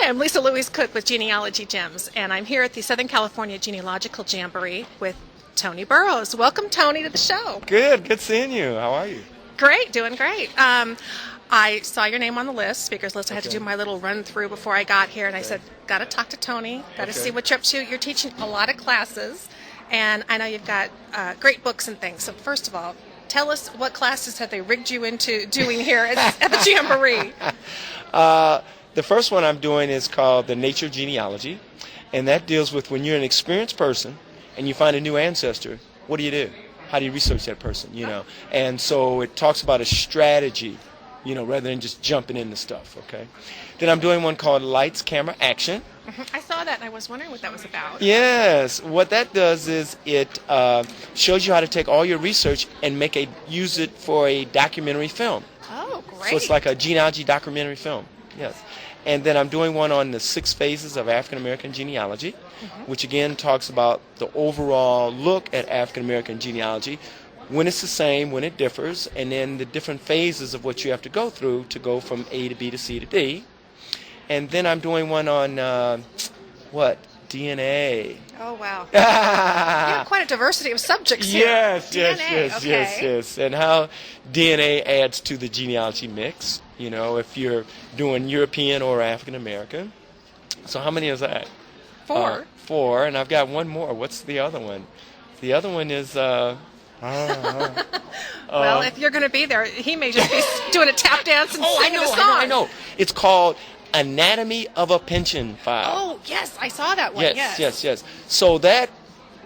Hi, I'm Louise Cooke with Genealogy Gems, and I'm here at the Southern California Genealogical Jamboree with Tony Burroughs. Welcome, Tony, to the show. Good seeing you. How are you? Great, doing great. I saw your name on the list, speakers list. I had to do my little run through before I got here, and I said, got to talk to Tony, got to see what you're up to. You're teaching a lot of classes, and I know you've got great books and things. So first of all, tell us what classes have they rigged you into doing here at the Jamboree? The first one I'm doing is called The Nature of Genealogy, and that deals with when you're an experienced person and you find a new ancestor, what do? How do you research that person, And so it talks about a strategy, rather than just jumping into stuff, okay? Then I'm doing one called Lights, Camera, Action. I saw that and I was wondering what that was about. Yes. What that does is it shows you how to take all your research and use it for a documentary film. Oh, great. So it's like a genealogy documentary film, yes. And then I'm doing one on the 6 phases of African American genealogy, which again talks about the overall look at African American genealogy, when it's the same, when it differs, and then the different phases of what you have to go through to go from A to B to C to D. And then I'm doing one on, DNA. Oh, wow. You have quite a diversity of subjects here. Yes. And how DNA adds to the genealogy mix, if you're doing European or African American. So how many is that? 4. 4, and I've got one more. What's the other one? The other one is... well, if you're going to be there, he may just be doing a tap dance and singing a song. I know. It's called Anatomy of a Pension File. Oh, yes, I saw that one. Yes. So that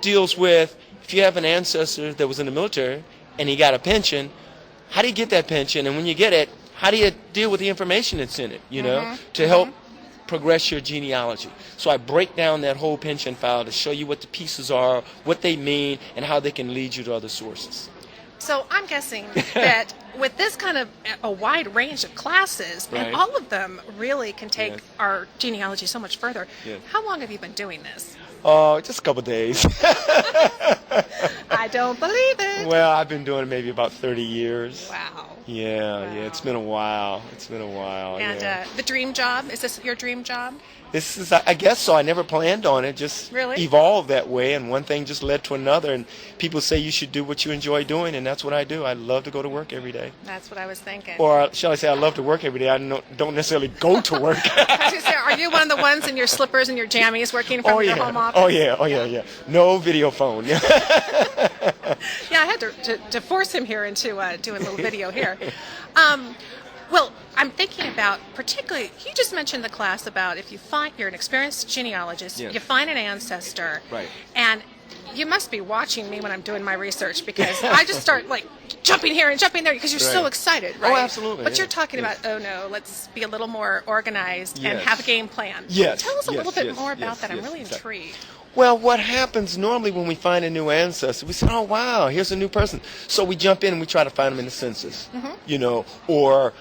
deals with if you have an ancestor that was in the military and he got a pension, how do you get that pension? And when you get it, how do you deal with the information that's in it, to help progress your genealogy? So I break down that whole pension file to show you what the pieces are, what they mean, and how they can lead you to other sources. So I'm guessing that with this kind of a wide range of classes, and all of them really can take our genealogy so much further, how long have you been doing this? Just a couple days. I don't believe it. Well, I've been doing it maybe about 30 years. Wow. Yeah, it's been a while. And the dream job, is this your dream job? This is, I guess so. I never planned on it. Just evolved that way, and one thing just led to another. And people say you should do what you enjoy doing, and that's what I do. I love to go to work every day. That's what I was thinking. Or shall I say, I love to work every day. I don't necessarily go to work. I was going to say, are you one of the ones in your slippers and your jammies working from your home office? Oh yeah. No video phone. Yeah, I had to force him here into doing a little video here. Well, I'm thinking about particularly, you just mentioned the class about if you're an experienced genealogist, you find an ancestor, and you must be watching me when I'm doing my research, because I just start jumping here and jumping there because you're so excited, right? Oh, absolutely. But you're talking about, let's be a little more organized and have a game plan. Yes. Tell us a little bit more about that. I'm really intrigued. Well, what happens normally when we find a new ancestor, we say, oh, wow, here's a new person. So we jump in and we try to find them in the census, or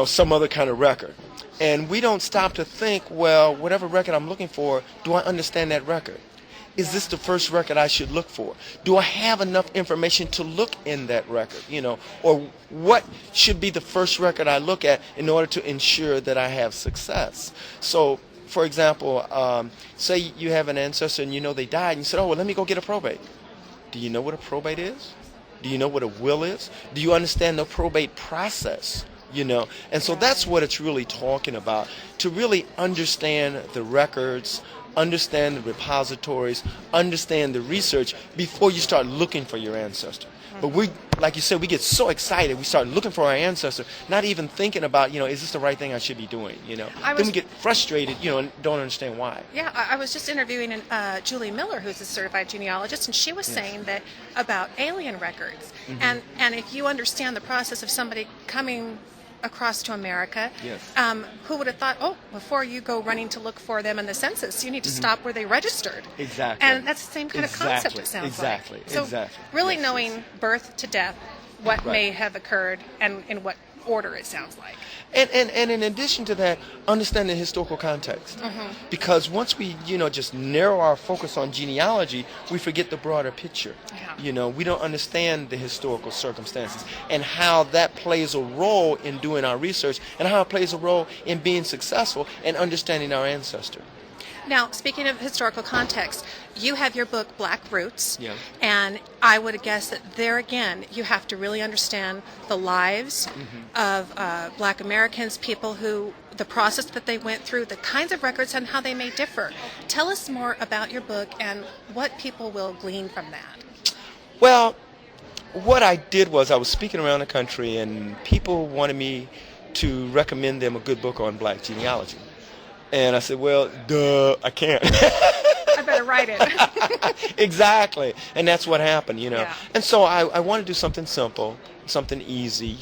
some other kind of record. And we don't stop to think, well, whatever record I'm looking for, do I understand that record? Is this the first record I should look for? Do I have enough information to look in that record? Or what should be the first record I look at in order to ensure that I have success? So, for example, say you have an ancestor and they died, and you said, oh, well, let me go get a probate. Do you know what a probate is? Do you know what a will is? Do you understand the probate process? And so that's what it's really talking about, to really understand the records, understand the repositories, understand the research before you start looking for your ancestor. But we, like you said, we get so excited, we start looking for our ancestor, not even thinking about, is this the right thing I should be doing, Then we get frustrated, and don't understand why. Yeah, I was just interviewing Julie Miller, who's a certified genealogist, and she was saying that about alien records. And if you understand the process of somebody coming across to America, who would have thought, before you go running to look for them in the census, you need to stop where they registered. Exactly. And that's the same kind of concept, it sounds like. So really knowing birth to death, what may have occurred and in what order, it sounds like. And in addition to that, understand the historical context. Because once we, just narrow our focus on genealogy, we forget the broader picture. Yeah. We don't understand the historical circumstances and how that plays a role in doing our research and how it plays a role in being successful and understanding our ancestry. Now, speaking of historical context, you have your book, Black Roots, Yeah. and I would guess that there again, you have to really understand the lives of Black Americans, people who, the process that they went through, the kinds of records and how they may differ. Tell us more about your book and what people will glean from that. Well, what I did was I was speaking around the country and people wanted me to recommend them a good book on Black genealogy. And I said, well, duh, I can't. I better write it. Exactly. And that's what happened, Yeah. And so I want to do something simple, something easy,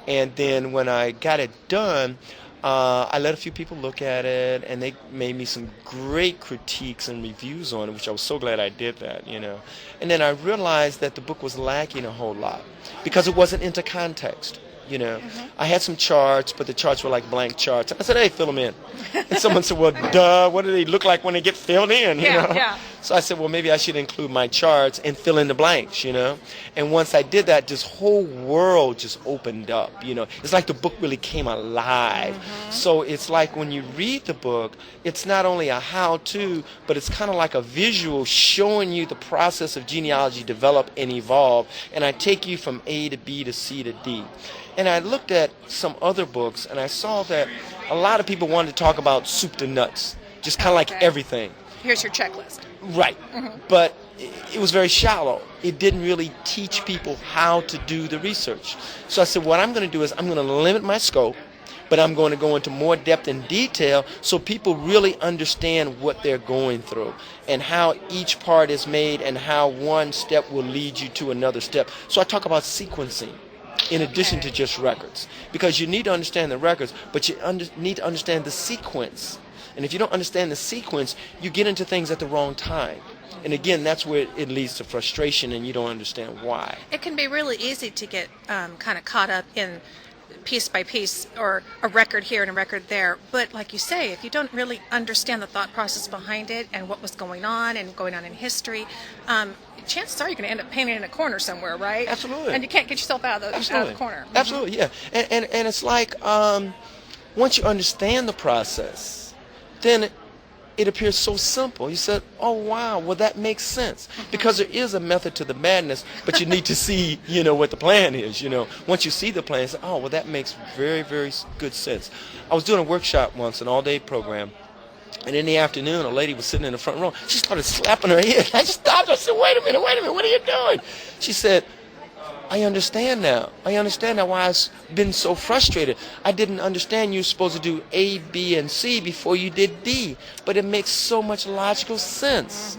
And then when I got it done, I let a few people look at it, and they made me some great critiques and reviews on it, which I was so glad I did that, And then I realized that the book was lacking a whole lot because it wasn't into context. I had some charts, but the charts were like blank charts. I said, hey, fill them in. And someone said, well, duh, what do they look like when they get filled in, Yeah. So I said, well, maybe I should include my charts and fill in the blanks, And once I did that, this whole world just opened up, It's like the book really came alive. So it's like when you read the book, it's not only a how-to, but it's kind of like a visual showing you the process of genealogy develop and evolve. And I take you from A to B to C to D. And I looked at some other books, and I saw that a lot of people wanted to talk about soup to nuts, just kind of like everything. Here's your checklist. Right. But it was very shallow. It didn't really teach people how to do the research. So I said, what I'm going to do is I'm going to limit my scope, but I'm going to go into more depth and detail so people really understand what they're going through and how each part is made and how one step will lead you to another step. So I talk about sequencing in addition to just records, because you need to understand the records, but you need to understand the sequence. And if you don't understand the sequence, you get into things at the wrong time. And again, that's where it leads to frustration and you don't understand why. It can be really easy to get kind of caught up in piece by piece or a record here and a record there. But like you say, if you don't really understand the thought process behind it and what was going on and going on in history, chances are you're going to end up painting in a corner somewhere, right? Absolutely. And you can't get yourself out of the corner. Absolutely, yeah. And it's like once you understand the process, then it appears so simple. You said, oh, wow, well, that makes sense. Because there is a method to the madness, but you need to see, what the plan is, Once you see the plan, you say, oh, well, that makes very, very good sense. I was doing a workshop once, an all-day program, and in the afternoon, a lady was sitting in the front row. She started slapping her head. I just stopped her. I said, wait a minute, what are you doing? She said, I understand now. Why I've been so frustrated. I didn't understand you were supposed to do A, B, and C before you did D. But it makes so much logical sense.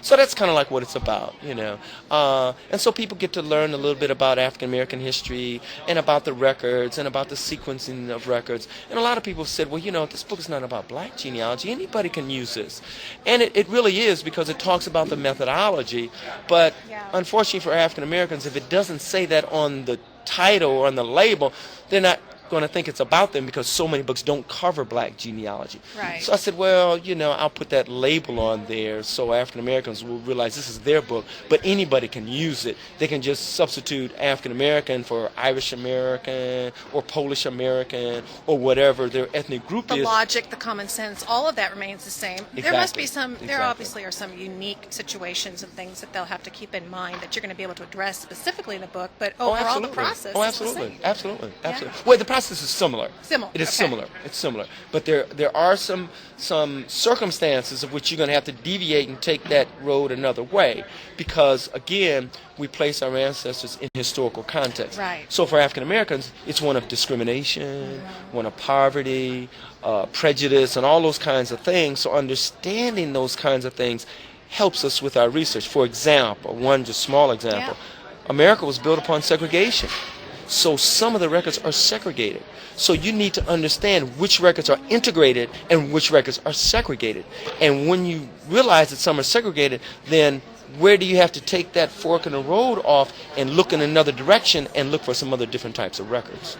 So that's kind of like what it's about, and so people get to learn a little bit about African American history and about the records and about the sequencing of records. And a lot of people said, well, this book is not about Black genealogy. Anybody can use this. And it really is, because it talks about the methodology. But unfortunately for African Americans, if it doesn't say that on the title or on the label, they're not going to think it's about them, because so many books don't cover Black genealogy. Right. So I said, well, I'll put that label on there so African Americans will realize this is their book, but anybody can use it. They can just substitute African American for Irish American or Polish American or whatever their ethnic group is. The logic, the common sense, all of that remains the same. Exactly. There must be there obviously are some unique situations and things that they'll have to keep in mind that you're going to be able to address specifically in the book, but overall the process is the same. Absolutely. Yeah. Well, the process is similar. It is Okay. It's similar. But there are some circumstances of which you're going to have to deviate and take that road another way, because again, we place our ancestors in historical context. Right. So for African Americans, it's one of discrimination, one of poverty, prejudice, and all those kinds of things. So understanding those kinds of things helps us with our research. For example, one just small example, America was built upon segregation. So some of the records are segregated. So you need to understand which records are integrated and which records are segregated. And when you realize that some are segregated, then where do you have to take that fork in the road off and look in another direction and look for some other different types of records.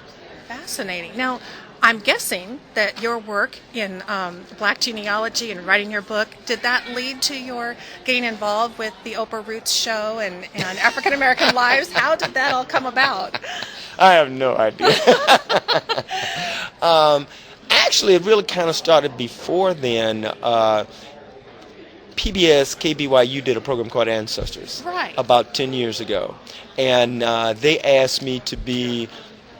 Fascinating. Now, I'm guessing that your work in Black genealogy and writing your book, did that lead to your getting involved with the Oprah Roots show and African American Lives? How did that all come about? I have no idea. Actually, it really kind of started before then. PBS, KBYU did a program called Ancestors about 10 years ago. And they asked me to do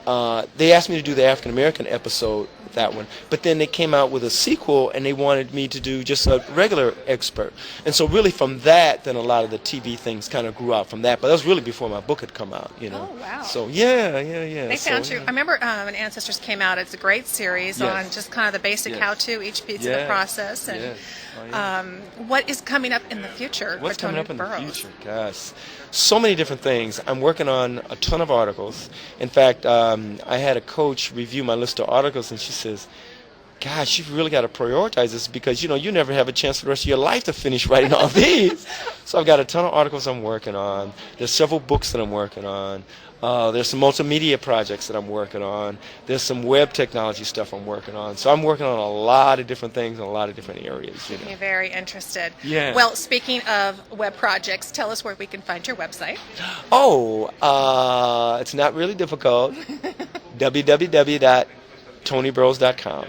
the African American episode, that one. But then they came out with a sequel and they wanted me to do just a regular expert. And so really from that, then a lot of the TV things kind of grew out from that. But that was really before my book had come out, you know. Oh, wow. So, yeah. They found you. I remember when Ancestors came out, it's a great series on just kind of the basic how-to, each piece of the process. And what is coming up in the future What's for Tony coming up in Burroughs? the future? Gosh, so many different things. I'm working on a ton of articles. In fact, I had a coach review my list of articles, and she says, gosh, you've really got to prioritize this because, you never have a chance for the rest of your life to finish writing all these. So I've got a ton of articles I'm working on. There's several books that I'm working on. There's some multimedia projects that I'm working on. There's some web technology stuff I'm working on. So I'm working on a lot of different things in a lot of different areas. You're very interested. Yeah. Well, speaking of web projects, tell us where we can find your website. It's not really difficult. www.tonyburroughs.com.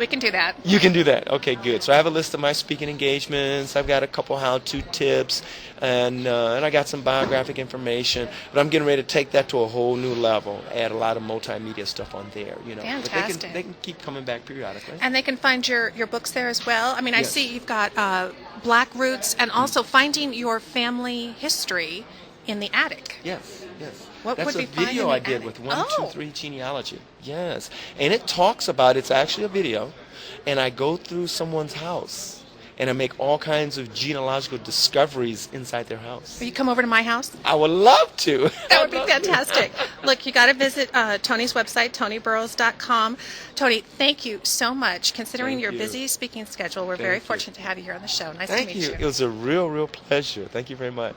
We can do that. You can do that. Okay, good. So I have a list of my speaking engagements. I've got a couple how-to tips, and I got some biographic information. But I'm getting ready to take that to a whole new level. Add a lot of multimedia stuff on there. Fantastic. But they can keep coming back periodically. And they can find your books there as well. I mean, I see you've got Black Roots and also finding your family history in the attic. Yes. That's a video I did with 123 Genealogy. Yes. And it talks about, it's actually a video, and I go through someone's house, and I make all kinds of genealogical discoveries inside their house. Will you come over to my house? I would love to. That would be fantastic. Look, you got to visit Tony's website, tonyburroughs.com. Tony, thank you so much. Considering your busy speaking schedule, we're very fortunate to have you here on the show. Nice to meet you. It was a real pleasure. Thank you very much.